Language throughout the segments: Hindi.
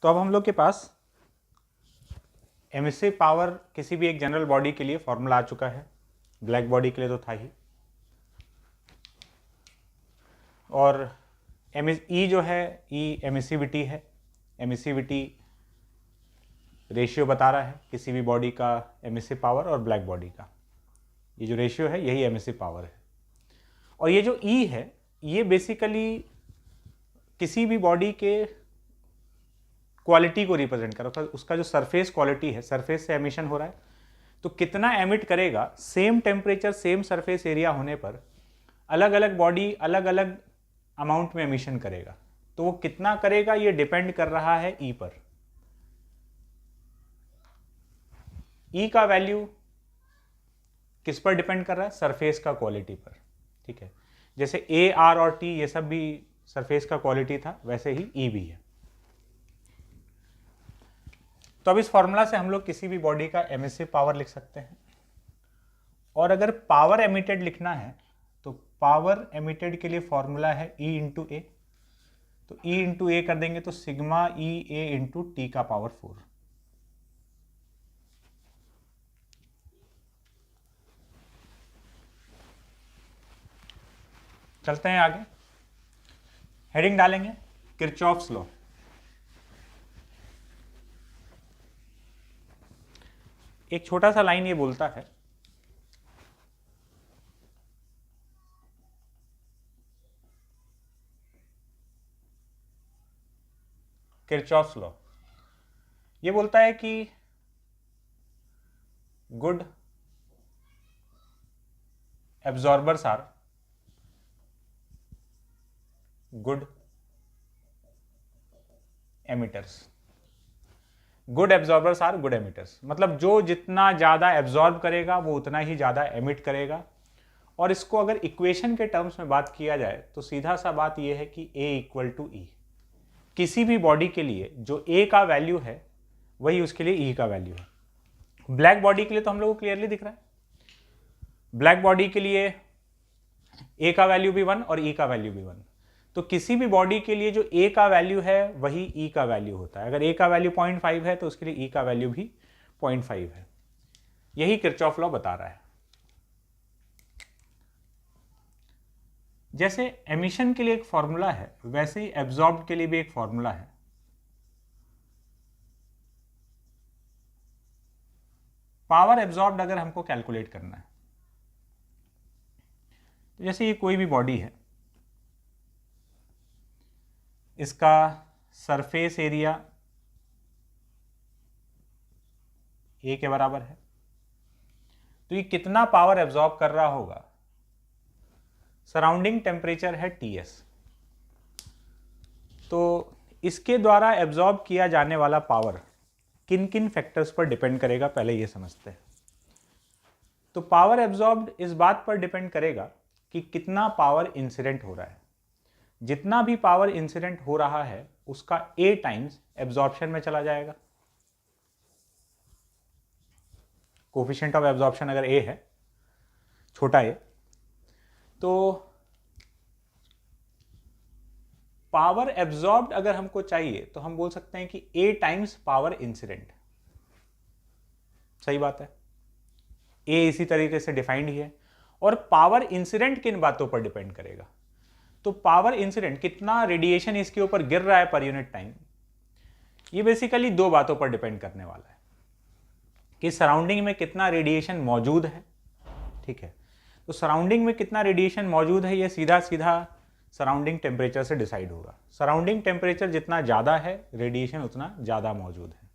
तो अब हम लोग के पास एमिसिव पावर किसी भी एक जनरल बॉडी के लिए फॉर्मूला आ चुका है, ब्लैक बॉडी के लिए तो था ही। और ई जो है, ई एमिसिविटी है, एमिसिविटी रेशियो बता रहा है किसी भी बॉडी का एमिसिव पावर और ब्लैक बॉडी का। ये जो रेशियो है यही एमिसिव पावर है। और ये जो ई है ये बेसिकली किसी भी बॉडी के क्वालिटी को रिप्रेजेंट कर रहा है, उसका जो सरफेस क्वालिटी है, सरफेस से एमिशन हो रहा है तो कितना एमिट करेगा, same temperature same surface area होने पर अलग अलग बॉडी अलग अलग अमाउंट में एमिशन करेगा। तो वो कितना करेगा ये डिपेंड कर रहा है ई पर। ई का वैल्यू किस पर डिपेंड कर रहा है? सरफेस का क्वालिटी पर। ठीक है, जैसे ए आर और टी ये सब भी सरफेस का क्वालिटी था, वैसे ही ई भी है। तो अब इस फॉर्मूला से हम लोग किसी भी बॉडी का एमिसिव पावर लिख सकते हैं। और अगर पावर एमिटेड लिखना है तो पावर एमिटेड के लिए फॉर्मूला है E इंटू ए। तो E इंटू ए कर देंगे तो sigma E A into T का पावर 4। चलते हैं आगे, हेडिंग डालेंगे किरचॉफ्स लॉ। एक छोटा सा लाइन ये बोलता है किरचॉफ्स लॉ, ये बोलता है कि good absorbers are good emitters. Good absorbers are good emitters, मतलब जो जितना ज़्यादा एब्जॉर्ब करेगा वो उतना ही ज़्यादा एमिट करेगा। और इसको अगर इक्वेशन के टर्म्स में बात किया जाए तो सीधा सा बात यह है कि A इक्वल टू ई। किसी भी बॉडी के लिए जो A का वैल्यू है वही उसके लिए E का वैल्यू है। ब्लैक बॉडी के लिए तो हम लोग को क्लियरली दिख रहा है, ब्लैक बॉडी के लिए A का वैल्यू भी 1 और E का वैल्यू भी 1। तो किसी भी बॉडी के लिए जो A का वैल्यू है वही E का वैल्यू होता है। अगर A का वैल्यू 0.5 है तो उसके लिए E का वैल्यू भी 0.5 है। यही किरचॉफ लॉ बता रहा है। जैसे एमिशन के लिए एक फॉर्मूला है वैसे ही एब्जॉर्ब के लिए भी एक फॉर्मूला है। पावर एब्जॉर्ब्ड अगर हमको कैलकुलेट करना है तो जैसे ये कोई भी बॉडी है, इसका सरफेस एरिया A के बराबर है, तो ये कितना पावर एब्जॉर्ब कर रहा होगा? सराउंडिंग टेम्परेचर है Ts, तो इसके द्वारा एब्जॉर्ब किया जाने वाला पावर किन किन फैक्टर्स पर डिपेंड करेगा, पहले ये समझते हैं। तो पावर एब्जॉर्ब्ड इस बात पर डिपेंड करेगा कि कितना पावर इंसिडेंट हो रहा है। जितना भी पावर इंसिडेंट हो रहा है उसका A टाइम्स एब्जॉर्प्शन में चला जाएगा। कोफिशिएंट ऑफ एब्जॉर्प्शन अगर A है, छोटा a, तो पावर एब्जॉर्ब्ड अगर हमको चाहिए तो हम बोल सकते हैं कि A टाइम्स पावर इंसिडेंट। सही बात है, A इसी तरीके से डिफाइंड ही है। और पावर इंसिडेंट किन बातों पर डिपेंड करेगा? तो पावर इंसिडेंट कितना रेडिएशन इसके ऊपर गिर रहा है पर यूनिट टाइम, ये बेसिकली दो बातों पर डिपेंड करने वाला है कि सराउंडिंग में कितना रेडिएशन मौजूद है। ठीक है, तो सराउंडिंग में कितना रेडिएशन मौजूद है ये सीधा सीधा सराउंडिंग टेम्परेचर से डिसाइड होगा। सराउंडिंग टेम्परेचर जितना ज़्यादा है रेडिएशन उतना ज़्यादा मौजूद है।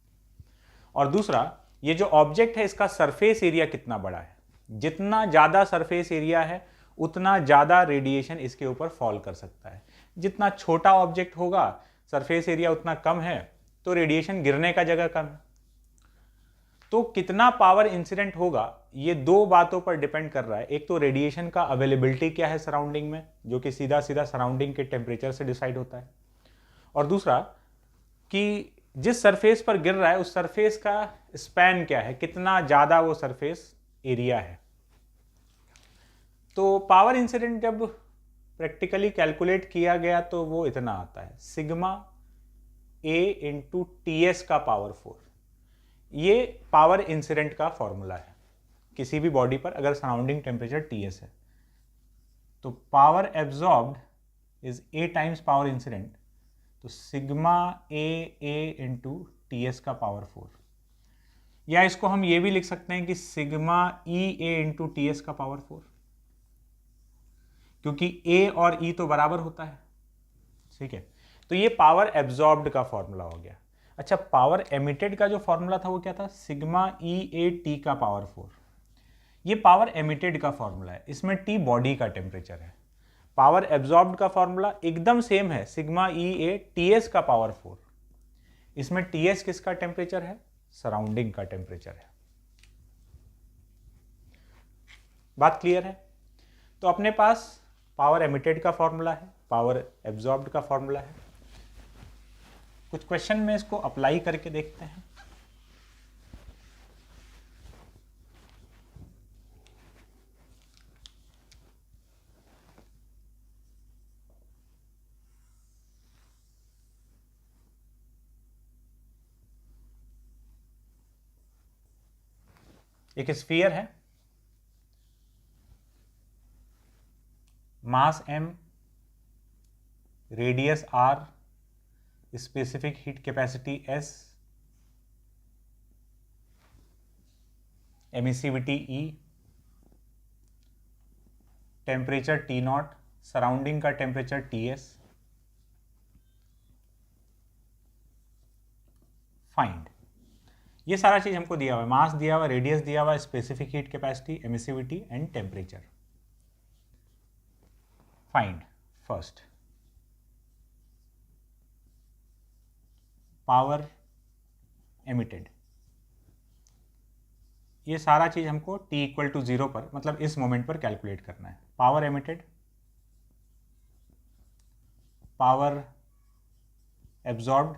और दूसरा, ये जो ऑब्जेक्ट है इसका सरफेस एरिया कितना बड़ा है। जितना ज़्यादा सरफेस एरिया है उतना ज़्यादा रेडिएशन इसके ऊपर फॉल कर सकता है। जितना छोटा ऑब्जेक्ट होगा, सरफेस एरिया उतना कम है, तो रेडिएशन गिरने का जगह कम है। तो कितना पावर इंसिडेंट होगा ये दो बातों पर डिपेंड कर रहा है। एक तो रेडिएशन का अवेलेबिलिटी क्या है सराउंडिंग में, जो कि सीधा सीधा सराउंडिंग के टेम्परेचर से डिसाइड होता है। और दूसरा कि जिस सरफेस पर गिर रहा है उस सरफेस का स्पैन क्या है, कितना ज़्यादा वो सरफेस एरिया है। तो पावर इंसिडेंट जब प्रैक्टिकली कैलकुलेट किया गया तो वो इतना आता है, सिग्मा A इंटू TS का पावर 4। ये पावर इंसिडेंट का फॉर्मूला है किसी भी बॉडी पर अगर सराउंडिंग टेम्परेचर TS है। तो power absorbed is A times power incident, तो सिग्मा A इंटू TS का पावर 4, या इसको हम ये भी लिख सकते हैं कि सिग्मा EA इंटू TS का पावर 4, क्योंकि A और E तो बराबर होता है। ठीक है, तो ये पावर एब्जॉर्ब्ड का फॉर्मूला हो गया। अच्छा, पावर एमिटेड का जो फॉर्मूला था वो क्या था? सिग्मा EAT का पावर 4। ये पावर एमिटेड का फॉर्मूला है, इसमें T बॉडी का टेम्परेचर है। पावर एब्जॉर्ब्ड का फॉर्मूला एकदम सेम है, सिग्मा EA TS का पावर 4। इसमें TS किसका टेम्परेचर है? सराउंडिंग का टेम्परेचर है। बात क्लियर है? तो अपने पास पावर एमिटेड का फॉर्मूला है, पावर एब्जॉर्ब्ड का फॉर्मूला है। कुछ क्वेश्चन में इसको अप्लाई करके देखते हैं। एक स्फीयर है, मास m, radius r, specific heat capacity S, emissivity E, temperature T0, surrounding का टेम्परेचर TS। फाइंड, ये सारा चीज हमको दिया हुआ है, मास दिया हुआ, रेडियस दिया हुआ, specific heat capacity, emissivity and temperature. Find first power emitted. ये सारा चीज हमको t इक्वल टू 0 पर, मतलब इस मोमेंट पर कैलकुलेट करना है। पावर एमिटेड, पावर एब्जॉर्ब्ड,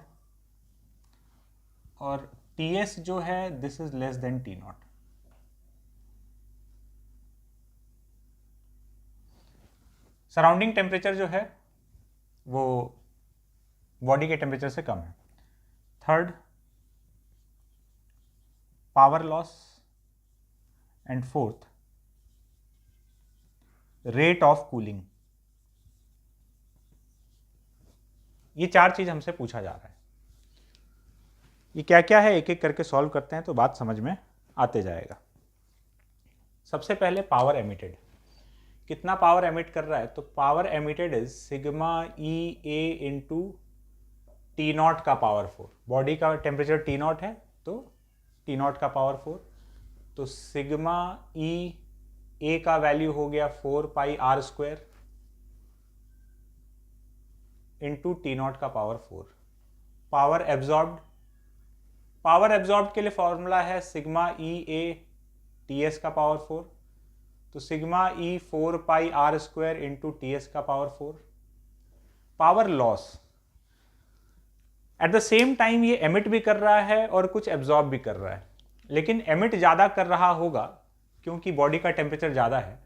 और TS जो है this is less than T0। Surrounding temperature जो है वो बॉडी के टेम्परेचर से कम है। Third, power loss, and fourth, rate of cooling. ये चार चीज हमसे पूछा जा रहा है। ये क्या क्या है एक एक करके सॉल्व करते हैं तो बात समझ में आते जाएगा। सबसे पहले पावर एमिटेड, कितना पावर एमिट कर रहा है? तो power emitted is sigma EA into T0 का पावर 4। बॉडी का टेम्परेचर T0 है तो T0 का पावर 4, तो सिग्मा EA का वैल्यू हो गया 4 पाई R² इंटू T0 का power 4। Power absorbed, power absorb के लिए फॉर्मूला है सिग्मा EA TS का पावर 4, तो sigma E 4 pi R² into TS का power 4। Power loss, at the same time ये एमिट भी कर रहा है और कुछ एब्जॉर्ब भी कर रहा है, लेकिन एमिट ज़्यादा कर रहा होगा क्योंकि बॉडी का टेम्परेचर ज़्यादा है,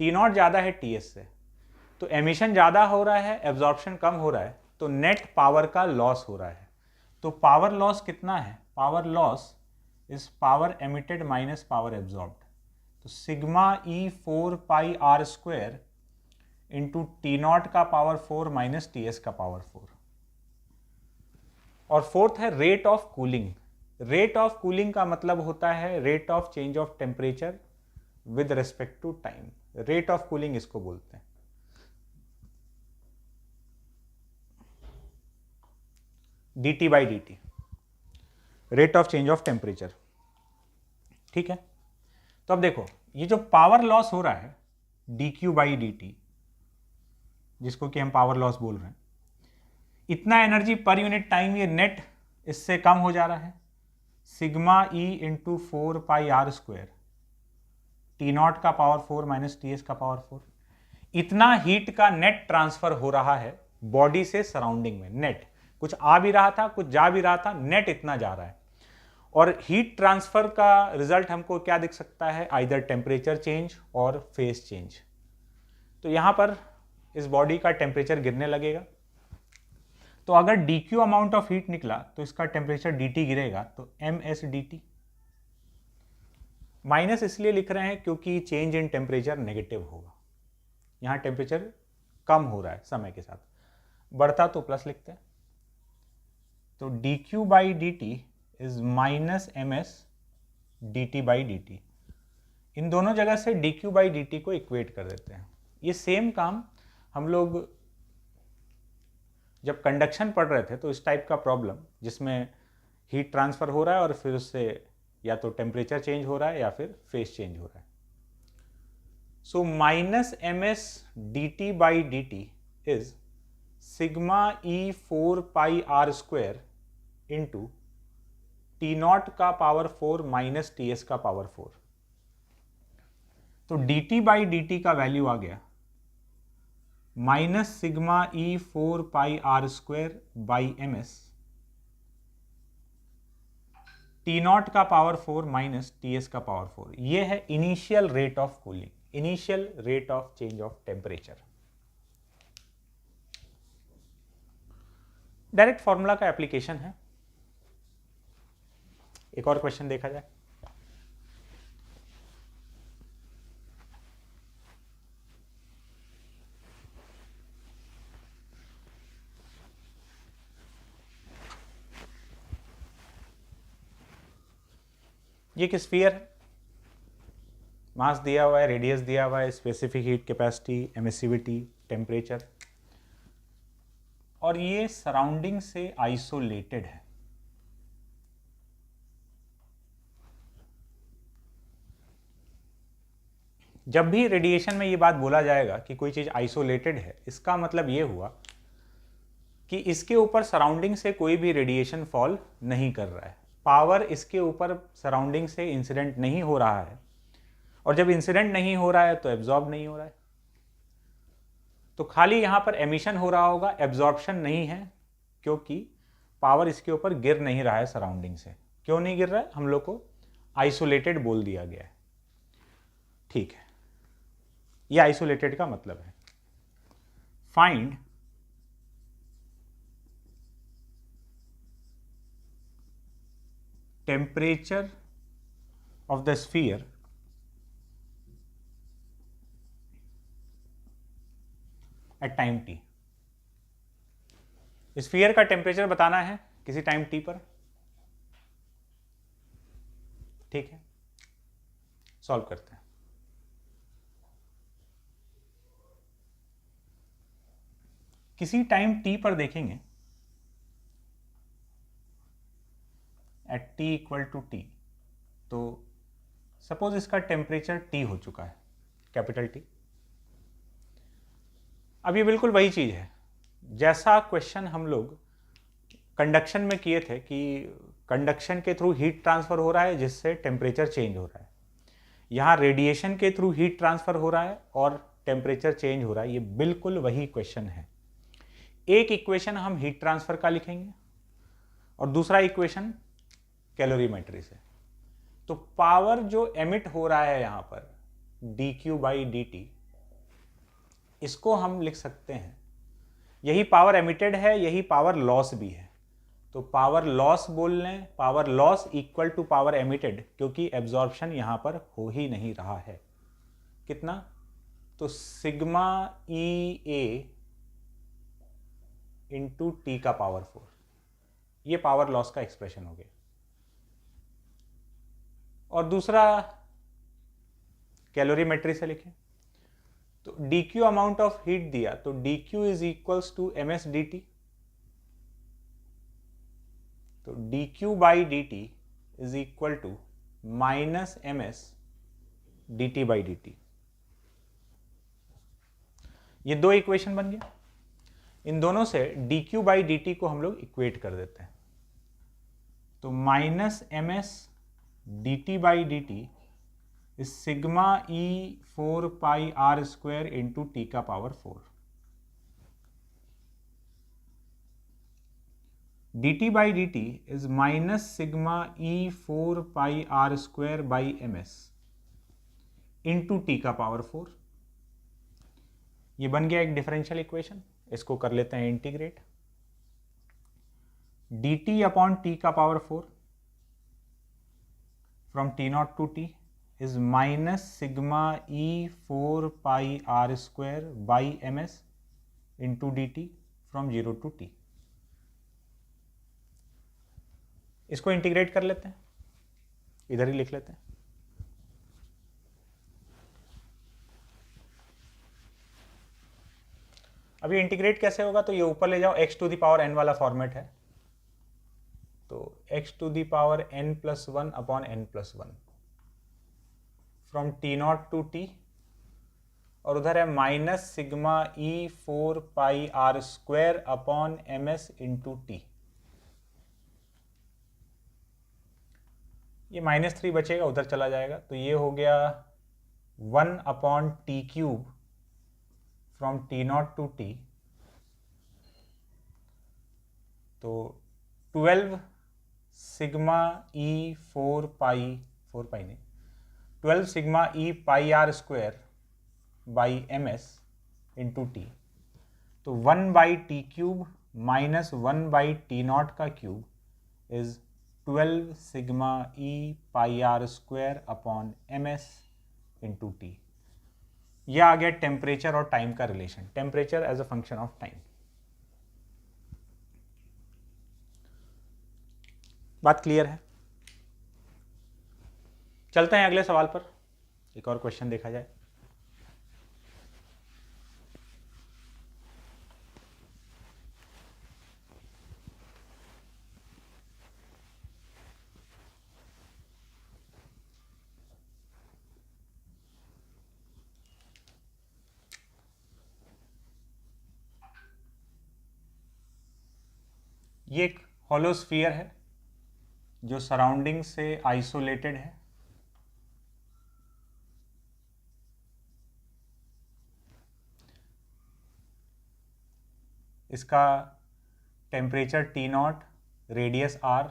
T0 ज़्यादा है TS से, तो एमिशन ज़्यादा हो रहा है, एब्जॉर्प्शन कम हो रहा है, तो नेट पावर का लॉस हो रहा है। तो पावर लॉस कितना है? Power loss is power emitted minus power absorbed, तो sigma E 4 pi R² into T0 का पावर 4 माइनस TS का पावर 4। और फोर्थ है rate of cooling. Rate of cooling का मतलब होता है rate of change of temperature with respect to time. Rate of cooling इसको बोलते हैं। dt by dt, rate of change of temperature. ठीक है, तो अब देखो ये जो पावर लॉस हो रहा है dq बाई dt, जिसको कि हम पावर लॉस बोल रहे हैं, इतना एनर्जी पर यूनिट टाइम ये नेट इससे कम हो जा रहा है। Sigma E into 4 pi R², T0 का पावर 4 माइनस TS का पावर 4, इतना हीट का नेट ट्रांसफर हो रहा है बॉडी से सराउंडिंग में। नेट कुछ आ भी रहा था, कुछ जा भी रहा था, नेट इतना जा रहा है। और हीट ट्रांसफर का रिजल्ट हमको क्या दिख सकता है? आइदर टेम्परेचर चेंज और फेज चेंज। तो यहां पर इस बॉडी का टेम्परेचर गिरने लगेगा, तो अगर dq अमाउंट ऑफ हीट निकला तो इसका टेम्परेचर dt गिरेगा, तो ms dt। माइनस इसलिए लिख रहे हैं क्योंकि चेंज इन टेम्परेचर नेगेटिव होगा, यहाँ टेम्परेचर कम हो रहा है समय के साथ, बढ़ता तो प्लस लिखते हैं। तो dq by dt is minus ms dt by dt। इन दोनों जगह से dq बाई dt को इक्वेट कर देते हैं। ये सेम काम हम लोग जब कंडक्शन पढ़ रहे थे तो इस टाइप का प्रॉब्लम जिसमें हीट ट्रांसफर हो रहा है और फिर उससे या तो टेम्परेचर चेंज हो रहा है या फिर फेज चेंज हो रहा है। So minus ms dt by dt is sigma E 4 pi R square into T naught का पावर 4 माइनस टी एस का पावर 4। तो dt बाई dt का वैल्यू आ गया minus sigma E 4 pi R square by M S T naught का पावर 4 माइनस टी एस का पावर 4। ये है initial rate of cooling, initial rate of change of temperature. Direct formula का एप्लीकेशन है। एक और क्वेश्चन देखा जाए। ये एक स्फीयर है, मास दिया हुआ है, रेडियस दिया हुआ है, specific heat capacity, emissivity, temperature, और ये सराउंडिंग से आइसोलेटेड है। जब भी रेडिएशन में ये बात बोला जाएगा कि कोई चीज आइसोलेटेड है, इसका मतलब ये हुआ कि इसके ऊपर सराउंडिंग से कोई भी रेडिएशन फॉल नहीं कर रहा है, पावर इसके ऊपर सराउंडिंग से इंसिडेंट नहीं हो रहा है, और जब इंसिडेंट नहीं हो रहा है तो एब्जॉर्ब नहीं हो रहा है। तो खाली यहां पर एमिशन हो रहा होगा, एब्जॉर्प्शन नहीं है, क्योंकि पावर इसके ऊपर गिर नहीं रहा है सराउंडिंग से। क्यों नहीं गिर रहा है? हम लोग को आइसोलेटेड बोल दिया गया है। ठीक है, ये आइसोलेटेड का मतलब है। Find temperature of the sphere at time t। Sphere का टेम्परेचर बताना है किसी टाइम t पर। ठीक है, सॉल्व करते हैं। किसी टाइम t पर देखेंगे at t equal to T, तो सपोज इसका टेम्परेचर t हो चुका है, कैपिटल T। अब ये बिल्कुल वही चीज है जैसा क्वेश्चन हम लोग कंडक्शन में किए थे कि कंडक्शन के थ्रू हीट ट्रांसफर हो रहा है जिससे टेम्परेचर चेंज हो रहा है। यहाँ रेडिएशन के थ्रू हीट ट्रांसफर हो रहा है और टेम्परेचर चेंज हो रहा है। ये बिल्कुल वही क्वेश्चन है। एक इक्वेशन हम हीट ट्रांसफर का लिखेंगे और दूसरा इक्वेशन कैलोरीमेट्री से। तो पावर जो एमिट हो रहा है यहां पर dq बाई dt, इसको हम लिख सकते हैं, यही पावर एमिटेड है, यही पावर लॉस भी है, तो पावर लॉस बोल लें, power loss equal to power emitted, क्योंकि एब्जॉर्प्शन यहां पर हो ही नहीं रहा है। कितना? तो sigma E A into T का पावर 4, ये पावर लॉस का एक्सप्रेशन हो गया। और दूसरा कैलोरीमेट्री से लिखें, तो dq अमाउंट ऑफ हीट दिया, तो dq is equals to ms dt। तो dq by dt is equal to minus ms dt by dt। ये दो इक्वेशन बन गया। इन दोनों से dq बाई dt को हम लोग इक्वेट कर देते हैं, तो minus ms dt by dt is sigma E 4 pi R square into T का power 4। dt by dt is minus sigma E 4 pi R square by M S into T का पावर 4। ये बन गया एक डिफरेंशियल इक्वेशन। इसको कर लेते हैं इंटीग्रेट। dt अपॉन t का power 4 from t0 to t is minus sigma e 4 pi r square by ms into dt from 0 to t। इसको इंटीग्रेट कर लेते हैं, इधर ही लिख लेते हैं। अभी इंटीग्रेट कैसे होगा, तो ये ऊपर ले जाओ, x to the power n वाला फॉर्मेट है, तो x to the power n plus 1 upon n plus 1 from t0 to t, और उधर है minus sigma e 4 pi r square upon ms into T. ये -3 बचेगा, उधर चला जाएगा, तो ये हो गया 1 upon T cube from t0 to t, तो 12 सिग्मा e 4 पाई नहीं, 12 sigma e pi r square by ms into T, तो 1 by T cube minus 1 by t0 का cube is 12 sigma e pi r square upon ms into T. यह आ गया टेम्परेचर और टाइम का relation, temperature as a function of time. बात क्लियर है? चलते हैं अगले सवाल पर, एक और क्वेश्चन देखा जाए। ये एक हॉलो स्फीयर है जो सराउंडिंग से आइसोलेटेड है। इसका temperature T0, radius R,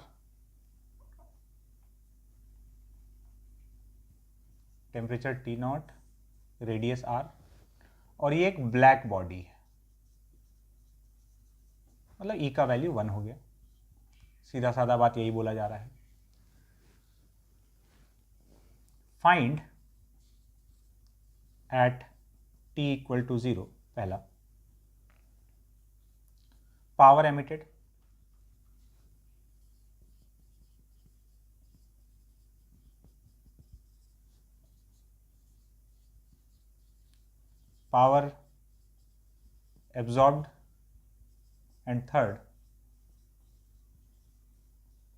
temperature T0, radius R, और ये एक ब्लैक बॉडी है, मतलब E का वैल्यू 1 हो गया। सीधा साधा बात यही बोला जा रहा है। Find at t equal to 0, पहला power emitted, power absorbed, and third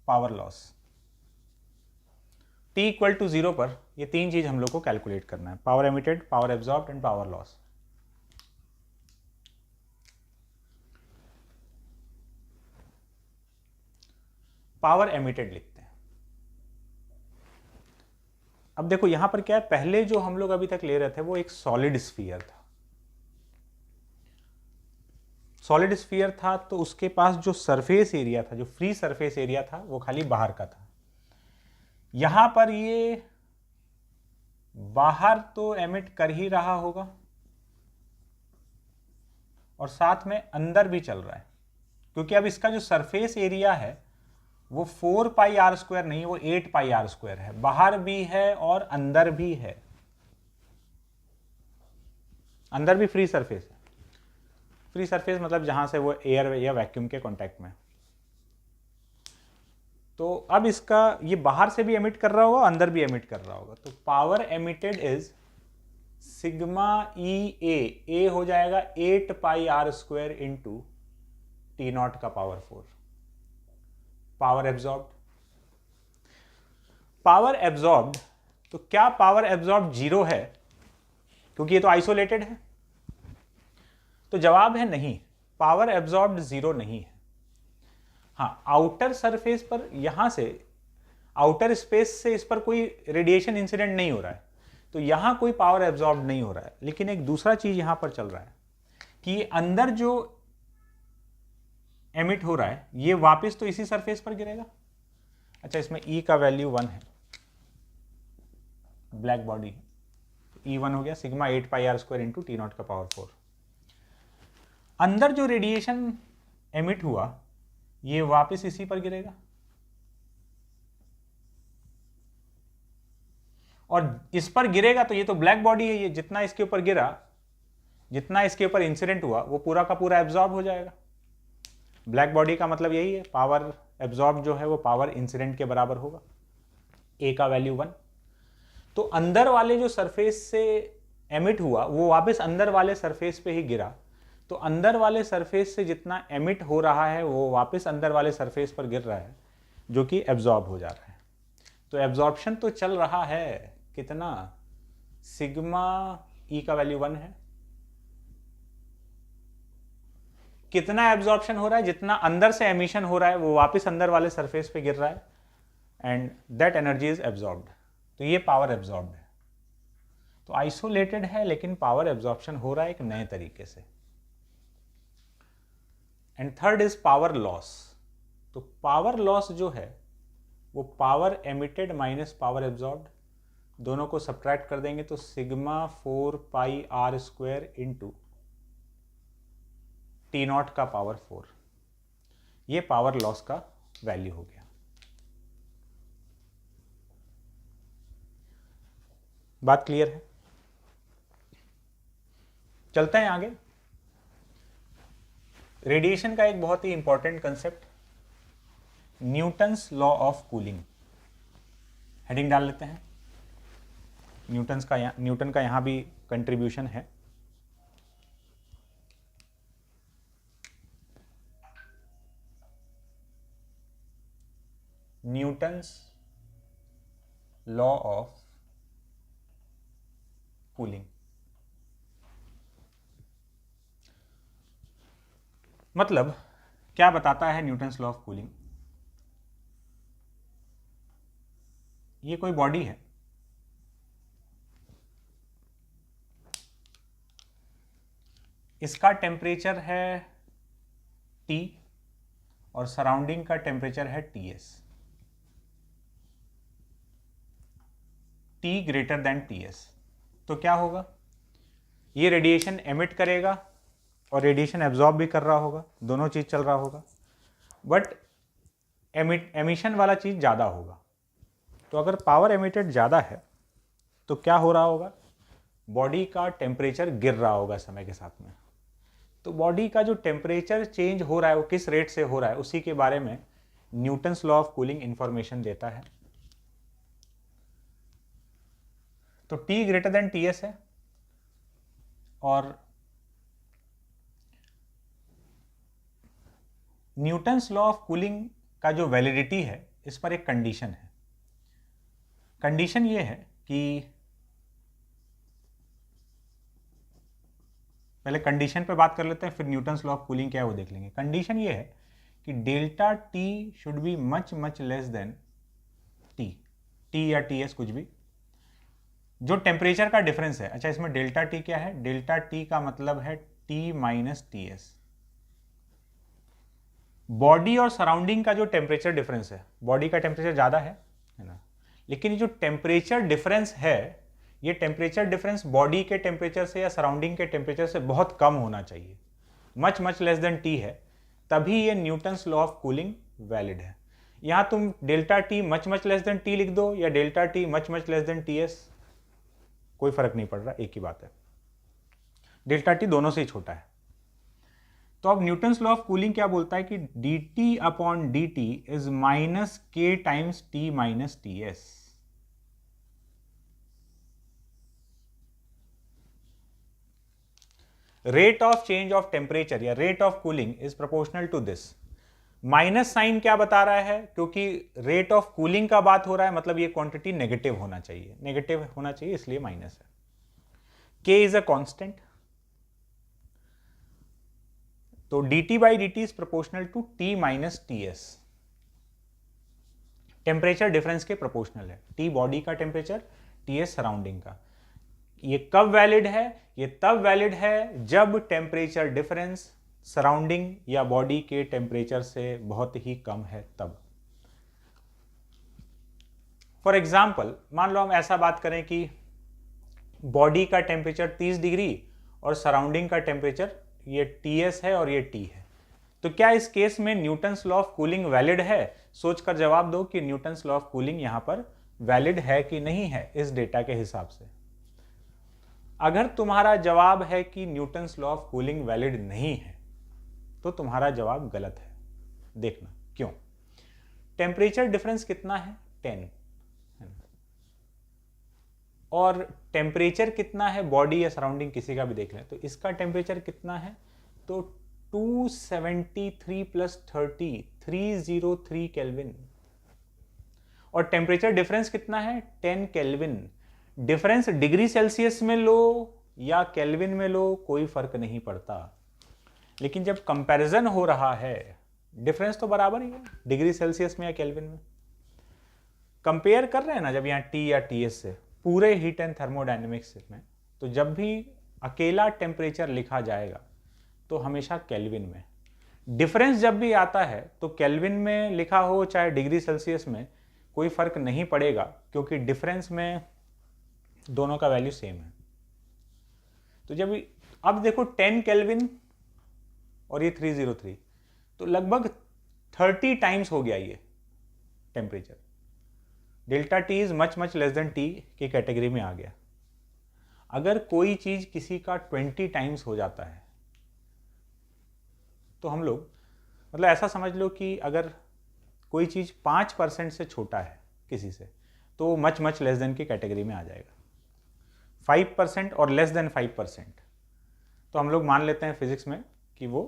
power loss. t equal to 0 पर ये तीन चीज हम लोग को कैलकुलेट करना है, power emitted, power absorbed and power loss. Power emitted लिखते हैं। अब देखो यहां पर क्या है, पहले जो हम लोग अभी तक ले रहे थे वो एक सॉलिड स्फीयर था। सॉलिड स्फीयर था तो उसके पास जो सरफेस एरिया था, जो फ्री सरफेस एरिया था, वो खाली बाहर का था। यहां पर ये बाहर तो एमिट कर ही रहा होगा और साथ में अंदर भी चल रहा है, क्योंकि अब इसका जो सरफेस एरिया है वो 4 पाई आर स्क्वायर नहीं, वो 8 पाई आर स्क्वायर है। बाहर भी है और अंदर भी है, अंदर भी फ्री सरफेस है। फ्री सरफेस मतलब जहां से वो एयर या वैक्यूम के कांटेक्ट में। तो अब इसका ये बाहर से भी एमिट कर रहा होगा, अंदर भी एमिट कर रहा होगा, तो power emitted is sigma E A हो जाएगा 8 pi R square into T0 का power 4। Power absorbed, power absorbed, तो क्या पावर एब्जॉर्ब्ड 0 है, क्योंकि ये तो आइसोलेटेड है? तो जवाब है नहीं, पावर एब्जॉर्ब्ड 0 नहीं है। हाँ, आउटर सरफेस पर, यहां से आउटर स्पेस से इस पर कोई रेडिएशन इंसिडेंट नहीं हो रहा है, तो यहां कोई पावर एब्जॉर्ब नहीं हो रहा है। लेकिन एक दूसरा चीज यहां पर चल रहा है कि अंदर जो एमिट हो रहा है ये वापस तो इसी सरफेस पर गिरेगा। अच्छा, इसमें E का वैल्यू 1 है, ब्लैक बॉडी, E 1 हो गया, sigma 8 pi R square into T0 का पावर 4। अंदर जो रेडिएशन एमिट हुआ ये वापस इसी पर गिरेगा, और इस पर गिरेगा तो ये तो ब्लैक बॉडी है, ये जितना इसके ऊपर गिरा, जितना इसके ऊपर इंसिडेंट हुआ वो पूरा का पूरा एब्जॉर्ब हो जाएगा। ब्लैक बॉडी का मतलब यही है, पावर एब्जॉर्ब जो है वो पावर इंसिडेंट के बराबर होगा। ए का वैल्यू 1। तो अंदर वाले जो सरफेस से एमिट हुआ वो वापस अंदर वाले सरफेस पे ही गिरा, तो अंदर वाले सरफेस से जितना एमिट हो रहा है वो वापस अंदर वाले सरफेस पर गिर रहा है, जो कि एब्जॉर्ब हो जा रहा है। तो एब्जॉर्प्शन तो चल रहा है, कितना, सिग्मा ई का वैल्यू 1 है। कितना एब्जॉर्प्शन हो रहा है, जितना अंदर से एमिशन हो रहा है वो वापस अंदर वाले सरफेस पे गिर रहा है, and that energy is absorbed. तो ये पावर एब्जॉर्ब्ड है। तो आइसोलेटेड है लेकिन पावर एब्जॉर्प्शन हो रहा है एक नए तरीके से। And third is power loss. तो पावर लॉस जो है वो power emitted minus power absorbed, दोनों को सब्ट्रैक्ट कर देंगे तो sigma 4 pi R square into T naught का पावर 4, ये पावर लॉस का वैल्यू हो गया। बात क्लियर है? चलते हैं आगे। रेडिएशन का एक बहुत ही important concept, Newton's law of cooling. Heading डाल लेते हैं। न्यूटन का यहां भी कंट्रीब्यूशन है। न्यूटन्स लॉ ऑफ कूलिंग मतलब क्या बताता है न्यूटन्स लॉ ऑफ कूलिंग? ये कोई बॉडी है, इसका टेम्परेचर है T और सराउंडिंग का टेम्परेचर है Ts, T greater than Ts। तो क्या होगा, ये रेडिएशन एमिट करेगा और रेडिएशन एब्जॉर्ब भी कर रहा होगा, दोनों चीज चल रहा होगा, बट एमिशन वाला चीज ज्यादा होगा। तो अगर पावर एमिटेड ज्यादा है तो क्या हो रहा होगा, बॉडी का टेम्परेचर गिर रहा होगा समय के साथ में। तो बॉडी का जो टेम्परेचर चेंज हो रहा है वो किस रेट से हो रहा है, उसी के बारे में Newton's law of cooling information देता है। तो T ग्रेटर देन Ts है और न्यूटन्स लॉ ऑफ कूलिंग का जो वैलिडिटी है इस पर एक कंडीशन है। कंडीशन ये है कि पहले कंडीशन पे बात कर लेते हैं, फिर न्यूटन्स लॉ ऑफ कूलिंग क्या है वो देख लेंगे। कंडीशन ये है कि delta T should be much much less than T या Ts कुछ भी, जो टेम्परेचर का डिफरेंस है। अच्छा, इसमें डेल्टा T क्या है, डेल्टा T का मतलब है T माइनस Ts। बॉडी और सराउंडिंग का जो टेम्परेचर डिफरेंस है, बॉडी का टेम्परेचर ज्यादा है ना, लेकिन ये जो टेम्परेचर डिफरेंस है, ये टेम्परेचर डिफरेंस बॉडी के टेम्परेचर से या सराउंडिंग के टेम्परेचर से बहुत कम होना चाहिए, much much less than T है, तभी ये Newton's law of cooling valid है। यहां तुम delta T much much less than T लिख दो या delta T much much less than Ts, कोई फर्क नहीं पड़ रहा, एक ही बात है। डेल्टा T दोनों से ही छोटा है। तो अब न्यूटन्स लॉ ऑफ कूलिंग क्या बोलता है कि dt upon dt is minus k times T minus Ts। Rate of change of temperature या rate of cooling is proportional to this. Minus sign क्या बता रहा है, क्योंकि रेट ऑफ कूलिंग का बात हो रहा है, मतलब ये क्वांटिटी नेगेटिव होना चाहिए, नेगेटिव होना चाहिए, इसलिए माइनस है। k इज अ कांस्टेंट, तो dt by dt is proportional to T minus Ts। Temperature difference के प्रोपोर्शनल है, T बॉडी का टेम्परेचर, Ts सराउंडिंग का। ये कब वैलिड है, ये तब वैलिड है जब टेम्परेचर डिफरेंस सराउंडिंग या बॉडी के टेम्परेचर से बहुत ही कम है तब। फॉर एग्जाम्पल, मान लो हम ऐसा बात करें कि बॉडी का टेम्परेचर 30 डिग्री और सराउंडिंग का टेम्परेचर ये Ts है और ये T है, तो क्या इस केस में Newton's law of cooling valid है? सोचकर जवाब दो कि न्यूटन्स लॉ ऑफ कूलिंग यहां पर वैलिड है कि नहीं है इस डेटा के हिसाब से। अगर तुम्हारा जवाब है कि Newton's law of cooling valid नहीं है तो तुम्हारा जवाब गलत है। देखना क्यों। टेम्परेचर डिफरेंस कितना है? 10। और टेम्परेचर कितना है बॉडी या सराउंडिंग किसी का भी देख लें तो इसका टेम्परेचर कितना है? तो 273 प्लस 30 303 केल्विन। और टेम्परेचर डिफरेंस कितना है? 10 केल्विन। डिफरेंस डिग्री सेल्सियस में लो या केल्विन में लो कोई फर्क नहीं पड़ता, लेकिन जब कंपैरिजन हो रहा है डिफरेंस तो बराबर ही है, डिग्री सेल्सियस में या केल्विन में। कंपेयर कर रहे हैं ना जब यहाँ टी या टीएस से पूरे हीट एंड थर्मोडायनेमिक्स में, तो जब भी अकेला टेम्परेचर लिखा जाएगा तो हमेशा केल्विन में। डिफरेंस जब भी आता है तो केल्विन में लिखा हो चाहे डिग्री सेल्सियस में कोई फर्क नहीं पड़ेगा, क्योंकि डिफरेंस में दोनों का वैल्यू सेम है। तो जब अब देखो 10 केल्विन और ये 303, तो लगभग 30 टाइम्स हो गया ये temperature. Delta T is much much less than T की कैटेगरी में आ गया। अगर कोई चीज किसी का 20 टाइम्स हो जाता है तो हम लोग मतलब ऐसा समझ लो कि अगर कोई चीज 5% से छोटा है किसी से तो मच मच लेस देन की कैटेगरी में आ जाएगा। 5% और लेस देन 5% तो हम लोग मान लेते हैं फिजिक्स में कि वो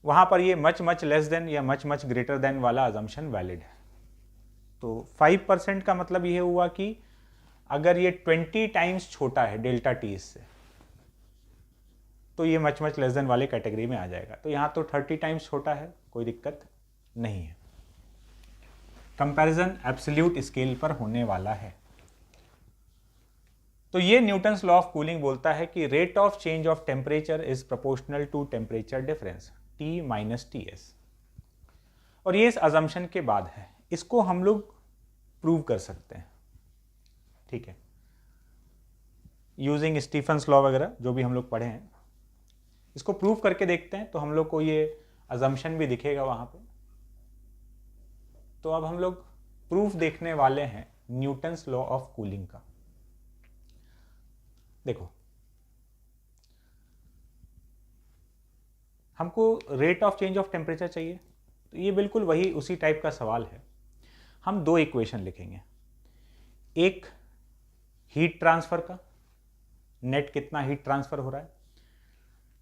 वहां पर ये मच मच लेस देन या मच मच ग्रेटर देन वाला अजम्पशन वैलिड है। तो 5% का मतलब ये हुआ कि अगर ये 20 टाइम्स छोटा है डेल्टा टी से तो ये मच मच लेस देन वाले कैटेगरी में आ जाएगा। तो यहां तो 30 टाइम्स छोटा है, कोई दिक्कत नहीं है। कंपैरिजन एब्सोल्यूट स्केल पर होने वाला है। तो ये न्यूटन्स लॉ ऑफ कूलिंग बोलता है कि rate of change of temperature is proportional to temperature difference T minus TS। और ये इस अजम्पशन के बाद है, इसको हम लोग प्रूव कर सकते हैं, ठीक है, यूजिंग स्टीफन्स लॉ वगैरह जो भी हम लोग पढ़े हैं। इसको प्रूव करके देखते हैं तो हम लोग को ये अजम्पशन भी दिखेगा वहां पे। तो अब हम लोग प्रूफ देखने वाले हैं न्यूटन्स लॉ ऑफ कूलिंग का। देखो, हमको rate of change of temperature चाहिए, तो ये बिल्कुल वही उसी टाइप का सवाल है। हम दो इक्वेशन लिखेंगे, एक हीट ट्रांसफर का, नेट कितना हीट ट्रांसफर हो रहा है,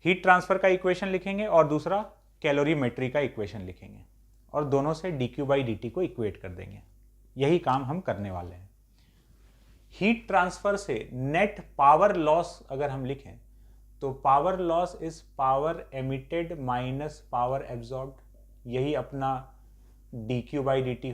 हीट ट्रांसफर का इक्वेशन लिखेंगे, और दूसरा कैलोरीमेट्री का इक्वेशन लिखेंगे, और दोनों से dQ/dt को इक्वेट कर देंगे। यही काम हम करने वाले हैं। हीट ट्रांसफर से नेट पावर लॉस अगर हम लिखें तो power loss is power emitted minus power absorbed, यही अपना dQ/dt